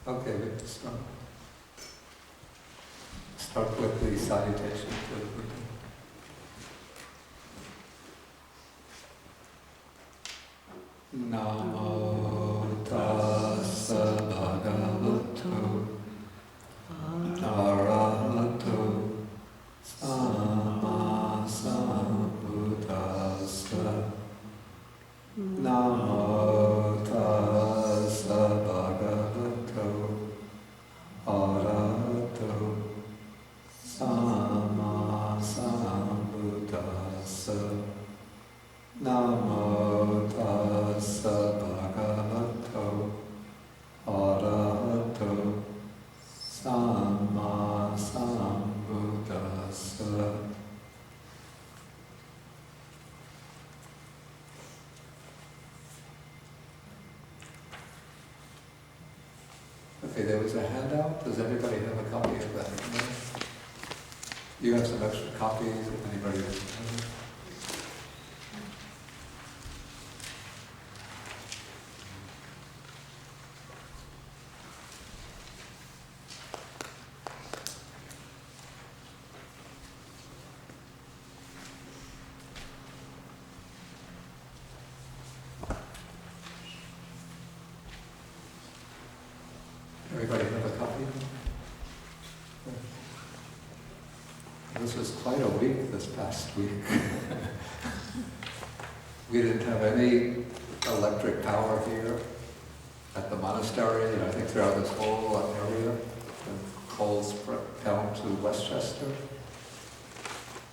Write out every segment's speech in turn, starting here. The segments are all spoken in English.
Okay, we can start. Start with the salutation to the Buddha. Namo tassa bhagavato arahato samma sambuddhassa. Namo tassa bhagavato arahato samma sambuddhassa. Namo tassa bhagavato arahato samma sambuddhassa. Okay, there was a handout. Does everybody have a copy of that? You have some extra copies if anybody has. Everybody have a copy? This was quite a week this past week. We didn't have any electric power here at the monastery, and I think throughout this whole area, from Coles down to Westchester,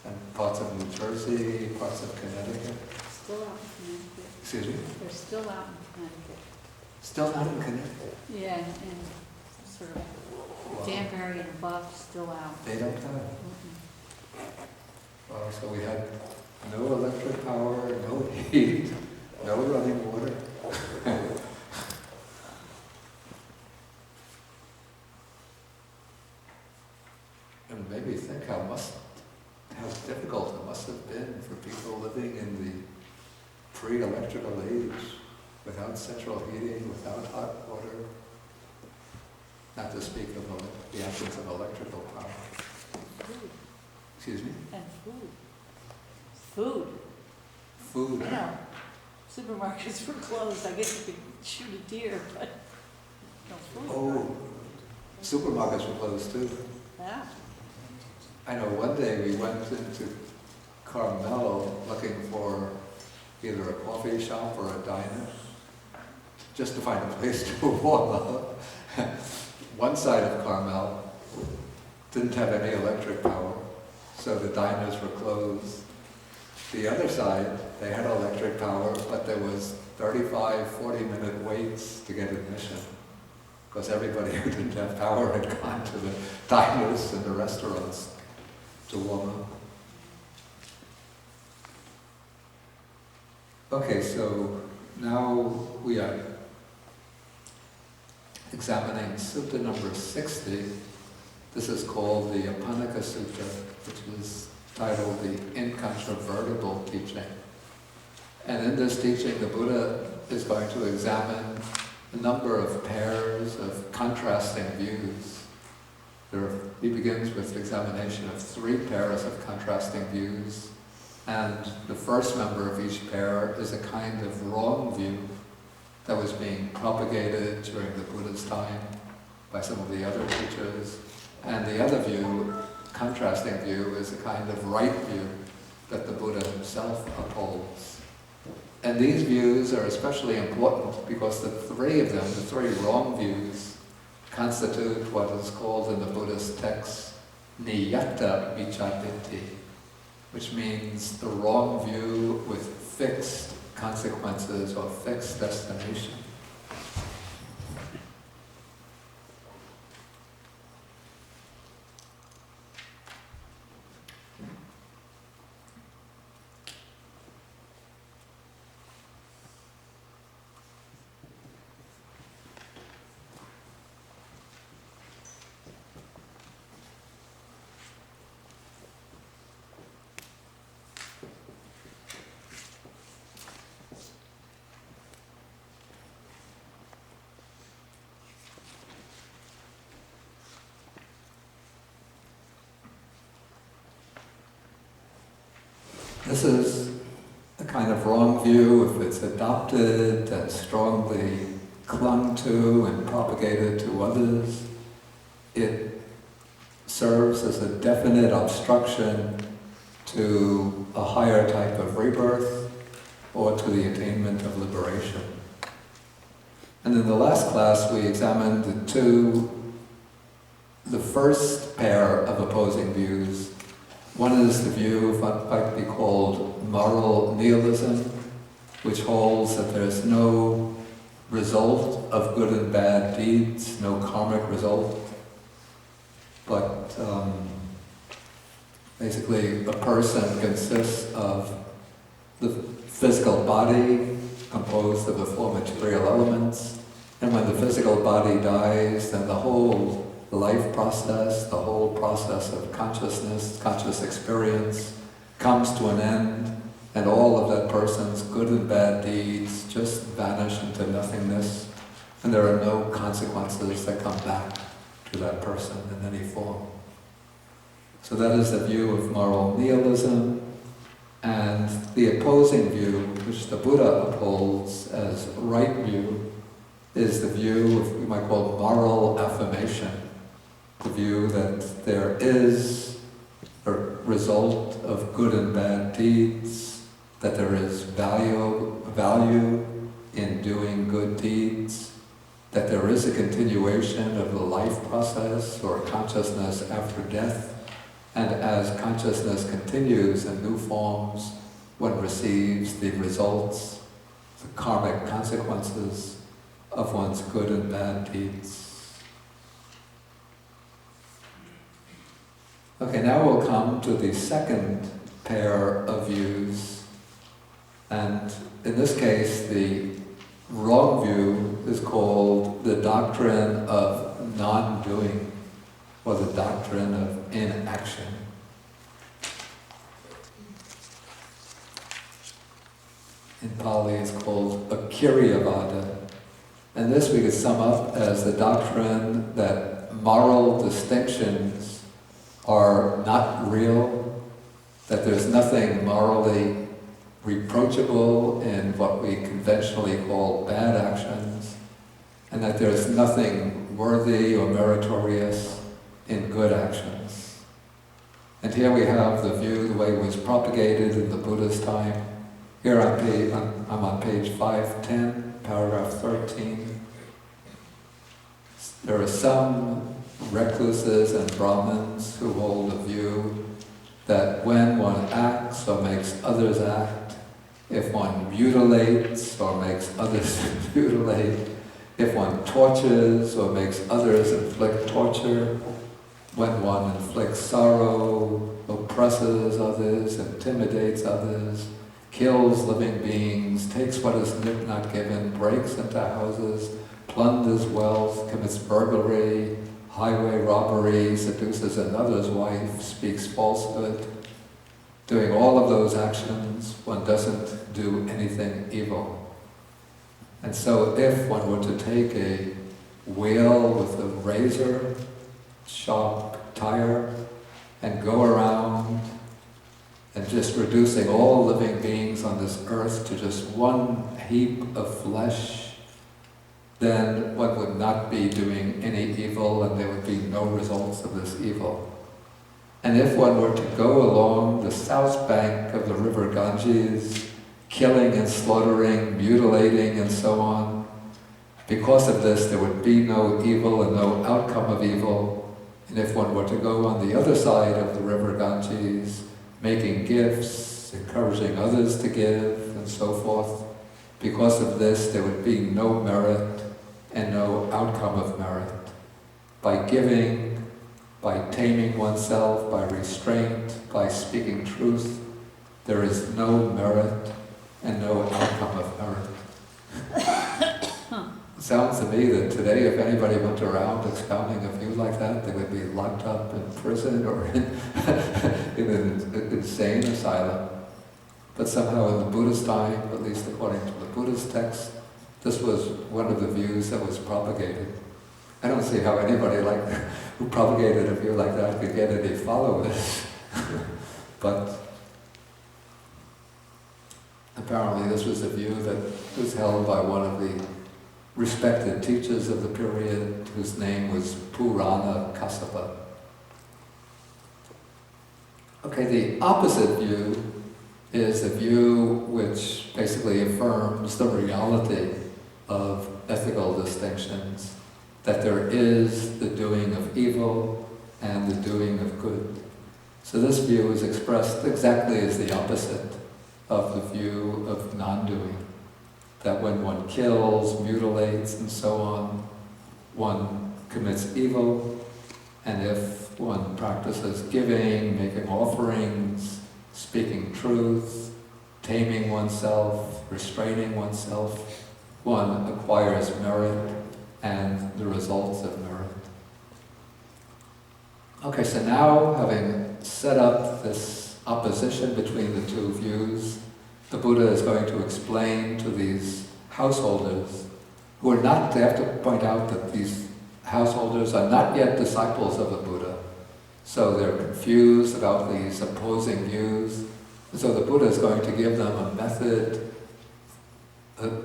and parts of New Jersey, parts of Connecticut. Still out in Connecticut. Excuse me? They're still out in Connecticut. Still not in Connecticut? Yeah, and sort of Danbury and above, still out. They don't have it. So we had no electric power, no heat, no running water. And maybe think how difficult it must have been for people living in the pre-electrical age, without central heating, without hot water. Not to speak of the absence of electrical power. Food. Excuse me? And food. Food. Food. You know, supermarkets were closed. I guess you could shoot a deer, but no food. Oh, supermarkets were closed too. Yeah. I know one day we went into Carmel looking for either a coffee shop or a diner, just to find a place to warm up. One side of Carmel didn't have any electric power, so the diners were closed. The other side, they had electric power, but there was 35, 40-minute waits to get admission, because everybody who didn't have power had gone to the diners and the restaurants to warm up. Okay, so now we are examining Sutta number 60. This is called the Apannaka Sutta, which is titled the Incontrovertible teaching. And in this teaching, the Buddha is going to examine a number of pairs of contrasting views. He begins with examination of 3 pairs of contrasting views, and the first member of each pair is a kind of wrong view that was being propagated during the Buddha's time by some of the other teachers. And the other view, contrasting view, is a kind of right view that the Buddha himself upholds. And these views are especially important because the 3 of them, the 3 wrong views, constitute what is called in the Buddhist text niyata vichaditi, which means the wrong view with fixed consequences or fixed destination. This is a kind of wrong view if it's adopted and strongly clung to and propagated to others. It serves as a definite obstruction to a higher type of rebirth or to the attainment of liberation. And in the last class we examined the first pair of opposing views. One is the view of what might be called moral nihilism, which holds that there's no result of good and bad deeds, no karmic result, but basically a person consists of the physical body composed of the four material elements, and when the physical body dies, then the whole life process, the whole process of consciousness, conscious experience comes to an end, and all of that person's good and bad deeds just vanish into nothingness, and there are no consequences that come back to that person in any form. So that is the view of moral nihilism, and the opposing view, which the Buddha upholds as right view, is the view of what we might call moral affirmation. The view that there is a result of good and bad deeds, that there is value in doing good deeds, that there is a continuation of the life process or consciousness after death, and as consciousness continues in new forms, one receives the results, the karmic consequences of one's good and bad deeds. Okay, now we'll come to the second pair of views, and in this case the wrong view is called the doctrine of non-doing, or the doctrine of inaction. In Pali it's called Akiriyavada, and this we could sum up as the doctrine that moral distinctions are not real, that there's nothing morally reproachable in what we conventionally call bad actions, and that there's nothing worthy or meritorious in good actions. And here we have the view, the way it was propagated in the Buddha's time. Here I'm on page 510, paragraph 13. There are some recluses and Brahmins who hold a view that when one acts or makes others act, if one mutilates or makes others mutilate, if one tortures or makes others inflict torture, when one inflicts sorrow, oppresses others, intimidates others, kills living beings, takes what is not given, breaks into houses, plunders wealth, commits burglary, highway robbery, seduces another's wife, speaks falsehood. Doing all of those actions, one doesn't do anything evil. And so if one were to take a wheel with a razor, sharp tire, and go around and just reducing all living beings on this earth to just one heap of flesh, then one would not be doing any evil and there would be no results of this evil. And if one were to go along the south bank of the river Ganges, killing and slaughtering, mutilating and so on, because of this there would be no evil and no outcome of evil. And if one were to go on the other side of the river Ganges, making gifts, encouraging others to give, and so forth, because of this there would be no merit and no outcome of merit. By giving, by taming oneself, by restraint, by speaking truth, there is no merit and no outcome of merit. It sounds to me that today if anybody went around expounding a view like that, they would be locked up in prison or in an insane asylum. But somehow in the Buddha's time, at least according to the Buddha's text, this was one of the views that was propagated. I don't see how anybody who propagated a view like that could get any followers. But Apparently this was a view that was held by one of the respected teachers of the period, whose name was Purana Kassapa. Okay, the opposite view is a view which basically affirms the reality of ethical distinctions, that there is the doing of evil and the doing of good. So this view is expressed exactly as the opposite of the view of non-doing, that when one kills, mutilates, and so on, one commits evil, and if one practices giving, making offerings, speaking truth, taming oneself, restraining oneself, one acquires merit and the results of merit. Okay, so now, having set up this opposition between the two views, the Buddha is going to explain to these householders, who are not, they have to point out that these householders are not yet disciples of the Buddha. So they're confused about these opposing views. And so the Buddha is going to give them a method,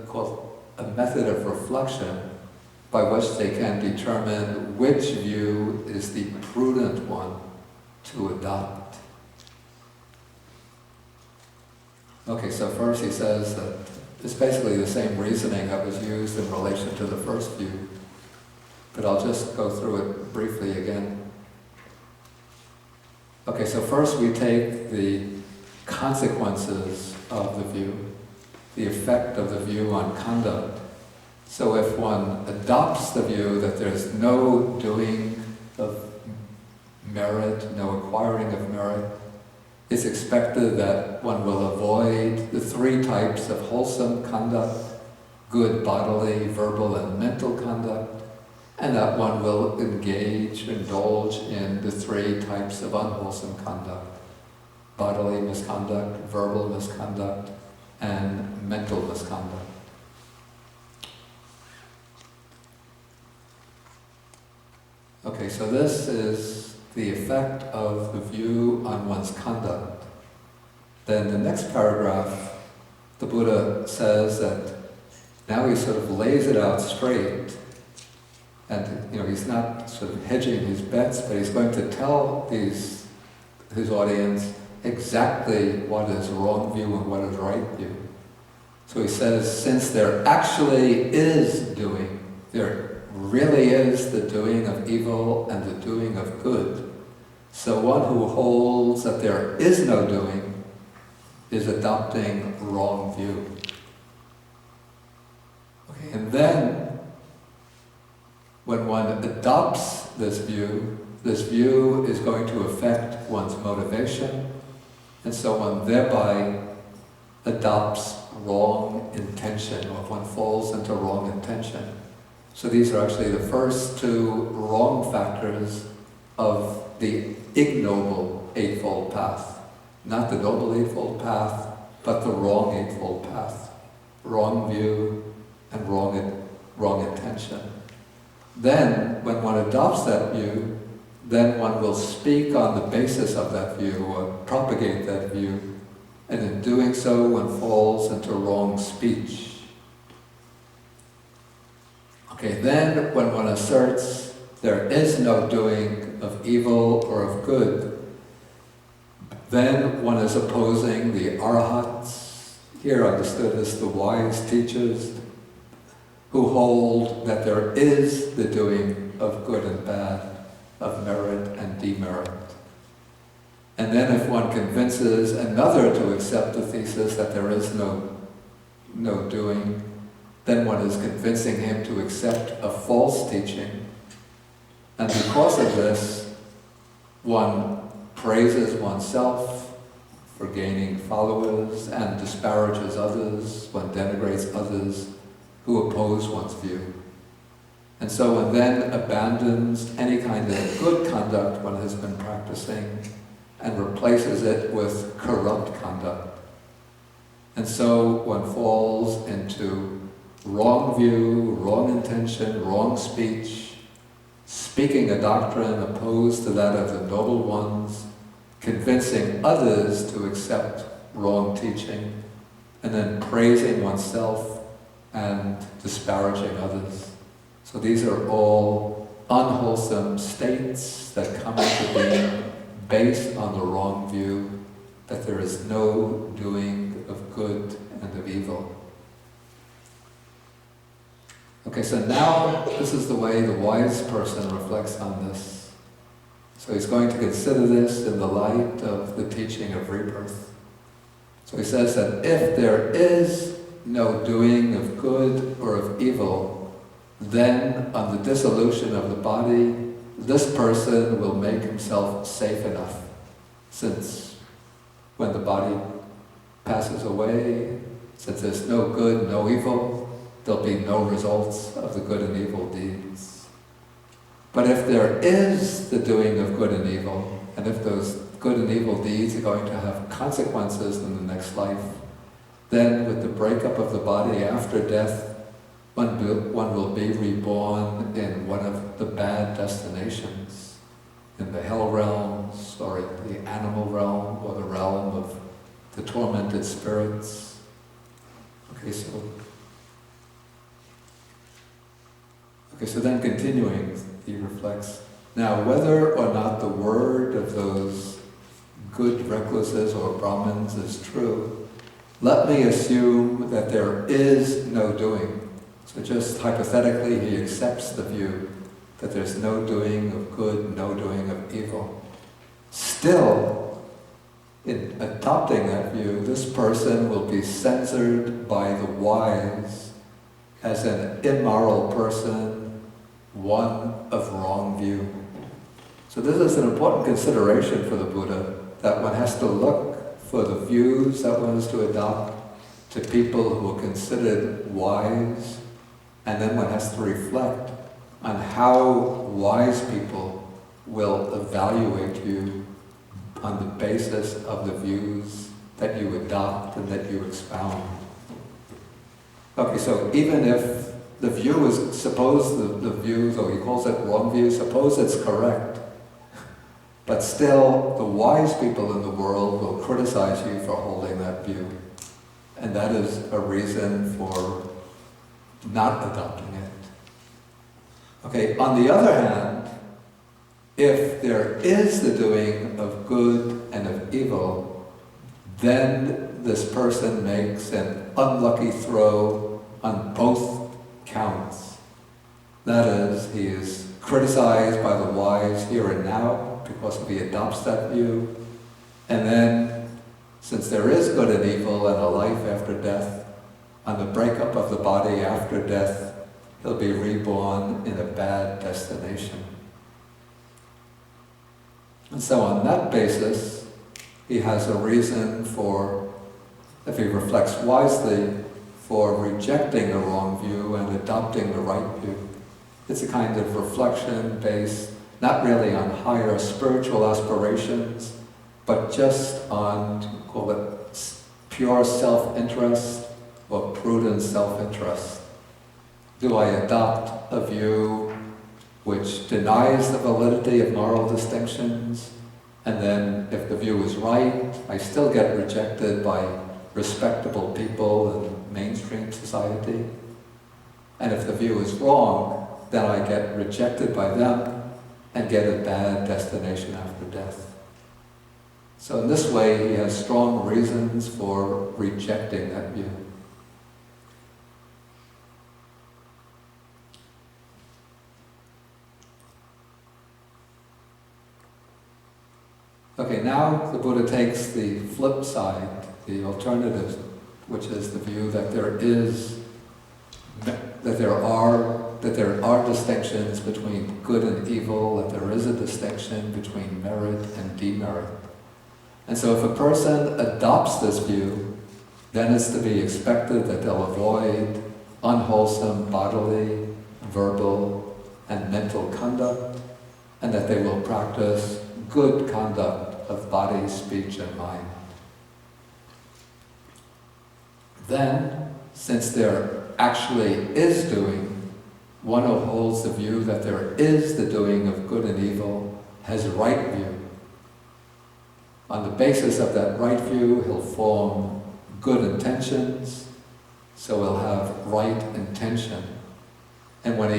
called a method of reflection, by which they can determine which view is the prudent one to adopt. Okay, so first he says that it's basically the same reasoning that was used in relation to the first view, but I'll just go through it briefly again. Okay, so first we take the consequences of the view, the effect of the view on conduct. So if one adopts the view that there's no doing of merit, no acquiring of merit, it's expected that one will avoid the three types of wholesome conduct, good bodily, verbal, and mental conduct, and that one will indulge in the three types of unwholesome conduct: bodily misconduct, verbal misconduct, and mental misconduct. Okay, so this is the effect of the view on one's conduct. Then the next paragraph, the Buddha says that now he sort of lays it out straight, and he's not sort of hedging his bets, but he's going to tell his audience exactly what is wrong view and what is right view. So he says, since there actually is doing, there really is the doing of evil and the doing of good. So one who holds that there is no doing is adopting wrong view. Okay, and then when one adopts this view is going to affect one's motivation, and so one thereby adopts wrong intention, or one falls into wrong intention. So these are actually the first two wrong factors of the ignoble Eightfold Path. Not the Noble Eightfold Path, but the wrong Eightfold Path. Wrong view and wrong intention. Then, when one adopts that view, then one will speak on the basis of that view, or propagate that view, and in doing so one falls into wrong speech. Okay, then when one asserts there is no doing of evil or of good, then one is opposing the arahats, here understood as the wise teachers, who hold that there is the doing of good and bad, of merit and demerit. And then if one convinces another to accept the thesis that there is no doing, then one is convincing him to accept a false teaching. And because of this, one praises oneself for gaining followers and disparages others, one denigrates others who oppose one's view. And so one then abandons any kind of good conduct one has been practicing and replaces it with corrupt conduct. And so one falls into wrong view, wrong intention, wrong speech, speaking a doctrine opposed to that of the noble ones, convincing others to accept wrong teaching, and then praising oneself and disparaging others. So these are all unwholesome states that come into being based on the wrong view that there is no doing of good and of evil. Okay, so now this is the way the wise person reflects on this. So he's going to consider this in the light of the teaching of rebirth. So he says that if there is no doing of good or of evil, then on the dissolution of the body, this person will make himself safe enough, since when the body passes away, since there's no good, no evil, there'll be no results of the good and evil deeds. But if there is the doing of good and evil, and if those good and evil deeds are going to have consequences in the next life, then with the breakup of the body after death, one will be reborn in one of the bad destinations, in the hell realms, or in the animal realm, or the realm of the tormented spirits. Okay, so then continuing, he reflects, now whether or not the word of those good recluses or Brahmins is true, let me assume that there is no doing. So just hypothetically, he accepts the view that there's no doing of good, no doing of evil. Still, in adopting that view, this person will be censored by the wise as an immoral person, one of wrong view. So this is an important consideration for the Buddha, that one has to look for the views that one is to adopt to people who are considered wise, and then one has to reflect on how wise people will evaluate you on the basis of the views that you adopt and that you expound. Okay, so even if the view is, suppose the view, though he calls it wrong view, suppose it's correct, but still the wise people in the world will criticize you for holding that view. And that is a reason for not adopting it. Okay, on the other hand, if there is the doing of good and of evil, then this person makes an unlucky throw on both counts. That is, he is criticized by the wise here and now because if he adopts that view, and then, since there is good and evil and a life after death, on the breakup of the body after death, he'll be reborn in a bad destination. And so on that basis, he has a reason for, if he reflects wisely, for rejecting a wrong view and adopting the right view. It's a kind of reflection based not really on higher spiritual aspirations, but just on, call it pure self-interest or prudent self-interest. Do I adopt a view which denies the validity of moral distinctions, and then if the view is right, I still get rejected by respectable people in mainstream society? And if the view is wrong, then I get rejected by them and get a bad destination after death. So in this way, he has strong reasons for rejecting that view. Okay, now the Buddha takes the flip side, the alternative, which is the view that there are distinctions between good and evil, that there is a distinction between merit and demerit. And so if a person adopts this view, then it's to be expected that they'll avoid unwholesome bodily, verbal, and mental conduct, and that they will practice good conduct of body, speech, and mind. Then, since there actually is doing, one who holds the view that there is the doing of good and evil has a right view. On the basis of that right view, he'll form good intentions, so he'll have right intention. And when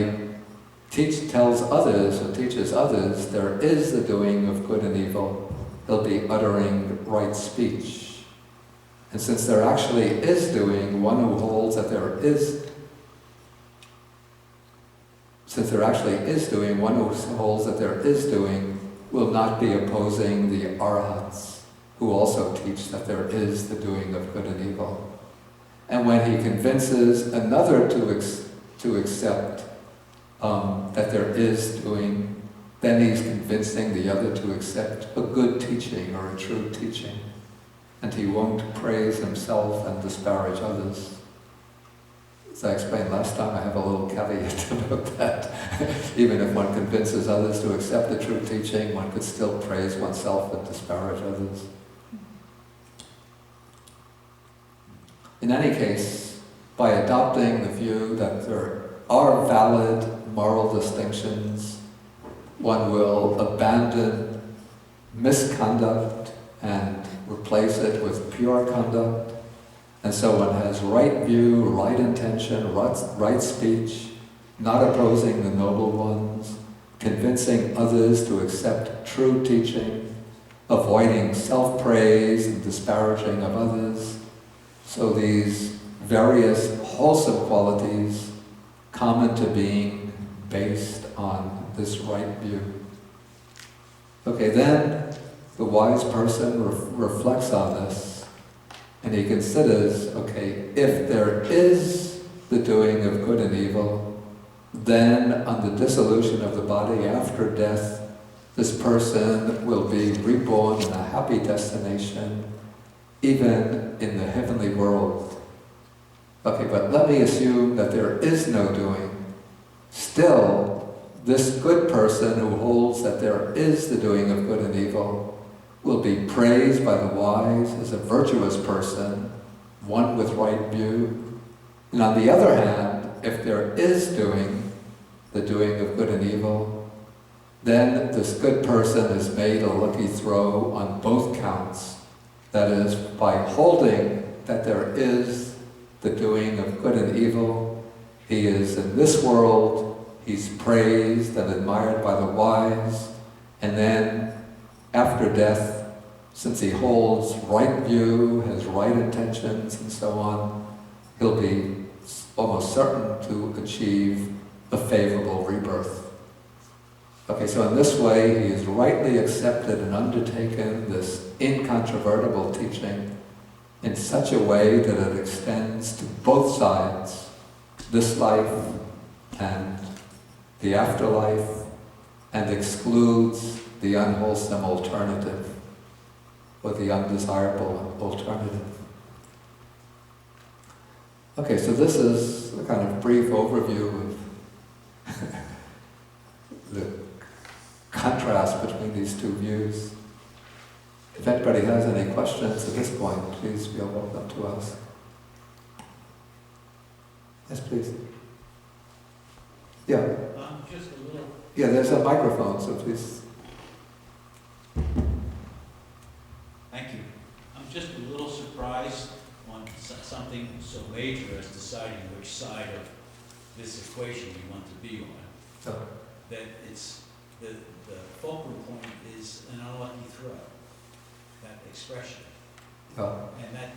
he tells others or teaches others there is the doing of good and evil, he'll be uttering right speech. And since there actually is doing, one who holds that there is doing will not be opposing the arhats, who also teach that there is the doing of good and evil. And when he convinces another to accept that there is doing, then he's convincing the other to accept a good teaching or a true teaching. And he won't praise himself and disparage others. As I explained last time, I have a little caveat about that. Even if one convinces others to accept the true teaching, one could still praise oneself and disparage others. In any case, by adopting the view that there are valid moral distinctions, one will abandon misconduct and replace it with pure conduct. And so one has right view, right intention, right speech, not opposing the noble ones, convincing others to accept true teaching, avoiding self-praise and disparaging of others. So these various wholesome qualities common to being based on this right view. Okay, then the wise person reflects on this and he considers, okay, if there is the doing of good and evil, then on the dissolution of the body after death, this person will be reborn in a happy destination, even in the heavenly world. Okay, but let me assume that there is no doing. Still, this good person who holds that there is the doing of good and evil will be praised by the wise as a virtuous person, one with right view. And on the other hand, if there is doing, the doing of good and evil, then this good person is made a lucky throw on both counts. That is, by holding that there is the doing of good and evil, he is in this world, he's praised and admired by the wise, and then after death, since he holds right view, has right intentions and so on, he'll be almost certain to achieve a favorable rebirth. Okay, so in this way, he has rightly accepted and undertaken this incontrovertible teaching in such a way that it extends to both sides, this life and the afterlife, and excludes the unwholesome alternative, or the undesirable alternative. Okay, so this is a kind of brief overview of the contrast between these two views. If anybody has any questions at this point, please feel welcome to ask. Yes, please. Yeah. Just a little. Yeah, there's a microphone, so please. Thank you. I'm just a little surprised on something so major as deciding which side of this equation you want to be on. Oh. That it's the focal point is an unlucky throw. That expression. Oh. And that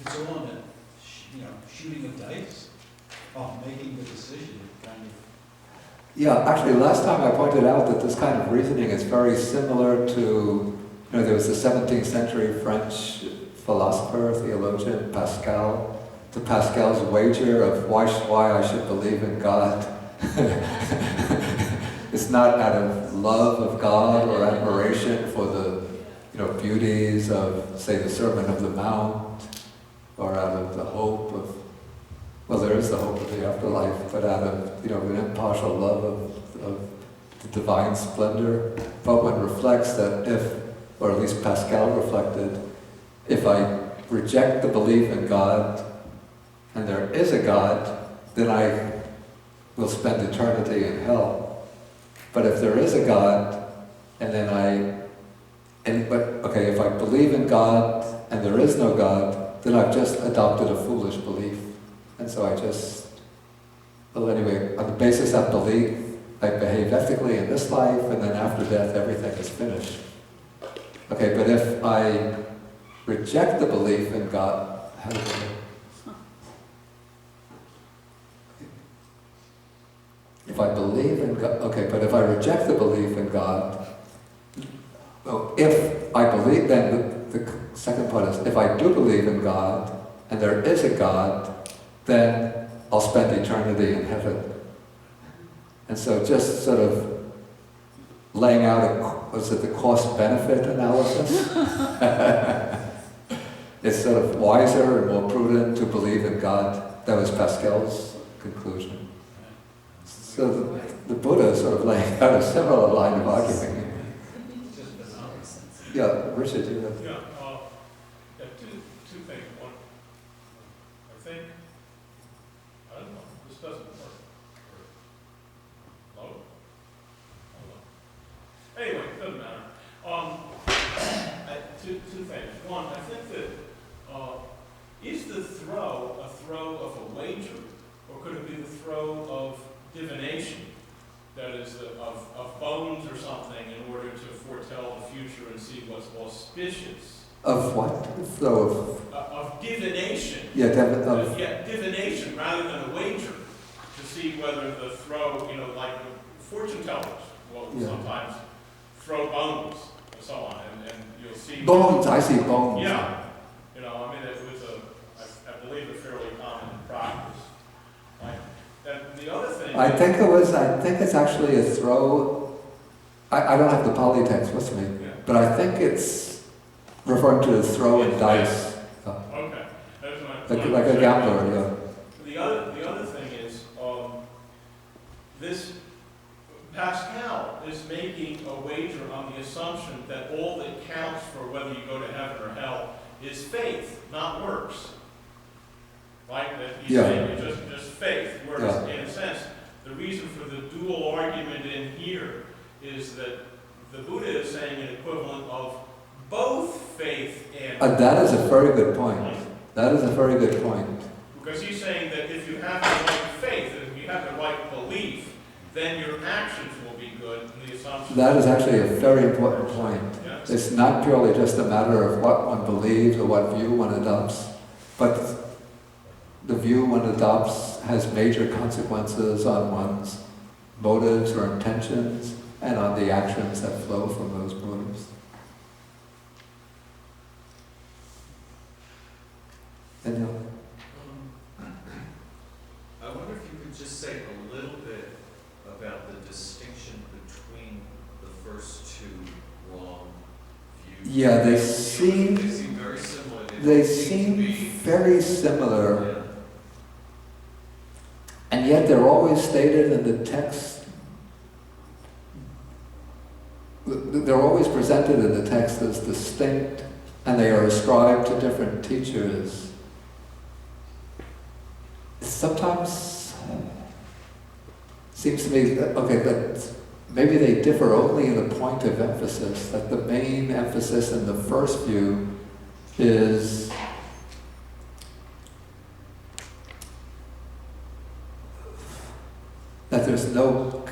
it's all in the shooting of dice, making the decision kind of. Yeah, actually last time I pointed out that this kind of reasoning is very similar to, there was the 17th century French philosopher, theologian, Pascal, to Pascal's wager of why I should believe in God. It's not out of love of God or admiration for the beauties of, say, the Sermon of the Mount, or out of the hope of, well, there is the hope of the afterlife, but out of an impartial love of the divine splendor. But one reflects that if, or at least Pascal reflected, if I reject the belief in God, and there is a God, then I will spend eternity in hell. But if there is a God, and then if I believe in God, and there is no God, then I've just adopted a foolish belief. And so well anyway, on the basis of belief, I behave ethically in this life, and then after death everything is finished. Okay, but if I reject the belief in God, how do I... If I believe in God, okay, but if I reject the belief in God, well, if I believe, then the second part is, if I do believe in God, and there is a God, then I'll spend eternity in heaven. And so just sort of laying out, the cost-benefit analysis? It's sort of wiser and more prudent to believe in God. That was Pascal's conclusion. So the Buddha is sort of laying out a similar line of argument. Yeah, Richard, you have... Yeah, two things. One, I think, I don't know, this doesn't work. Hello? I don't know. Anyway, it doesn't matter. Two things. One, I think that, is the throw a throw of a wager, or could it be the throw of divination? That is, of bones or something in order to foretell the future and see what's auspicious. Of what? So Of divination. Yeah, Divination rather than a wager. To see whether the throw, like fortune tellers will sometimes throw bones and so on, and you'll see... Bones, I see bones. Yeah. It was I believe, a fairly common practice. And the other thing... I think it's actually a throw. I don't have the Pali text with me, but I think it's referring to a throw in dice. Okay. Like a gambler, yeah. The other thing is, this Pascal is making a wager on the assumption that all that counts for whether you go to heaven or hell is faith, not works. Right? That he's saying it's just faith. Whereas, in a sense, the reason for the dual argument in here is that the Buddha is saying an equivalent of both faith and... That is a very good point. That is a very good point. Because he's saying that if you have the right faith, and if you have the right belief, then your actions will be good, and the assumption... That is actually a very important point. Yes. It's not purely just a matter of what one believes or what view one adopts, but the view one adopts has major consequences on one's motives or intentions and on the actions that flow from those motives. Daniel? I wonder if you could just say a little bit about the distinction between the first two wrong views. Yeah, they seem very similar. They seem very similar. Yeah. And yet they're always stated in the text, they're always presented in the text as distinct, and they are ascribed to different teachers. Sometimes seems to me that maybe they differ only in the point of emphasis, that the main emphasis in the first view is that there's no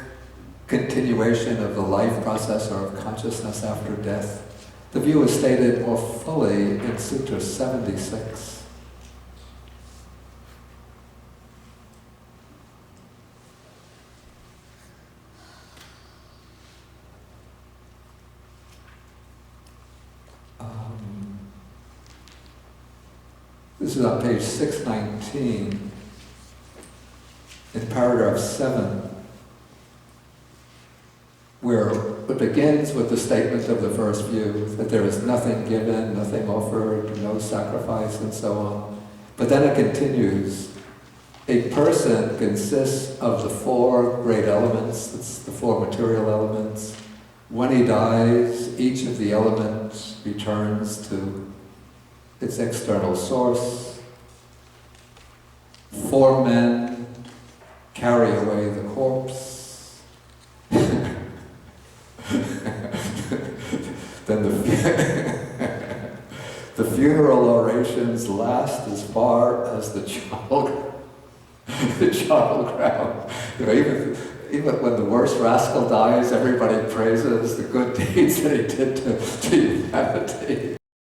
continuation of the life process or of consciousness after death. The view is stated more fully in Sutra 76. This is on page 619. In paragraph 7, where it begins with the statement of the first view, that there is nothing given, nothing offered, no sacrifice, and so on. But then it continues, a person consists of the four great elements, it's the four material elements. When he dies, each of the elements returns to its external source. Four men carry away the corpse. Then the funeral orations last as far as the child, the child ground. You know, even when the worst rascal dies, everybody praises the good deeds that he did to humanity.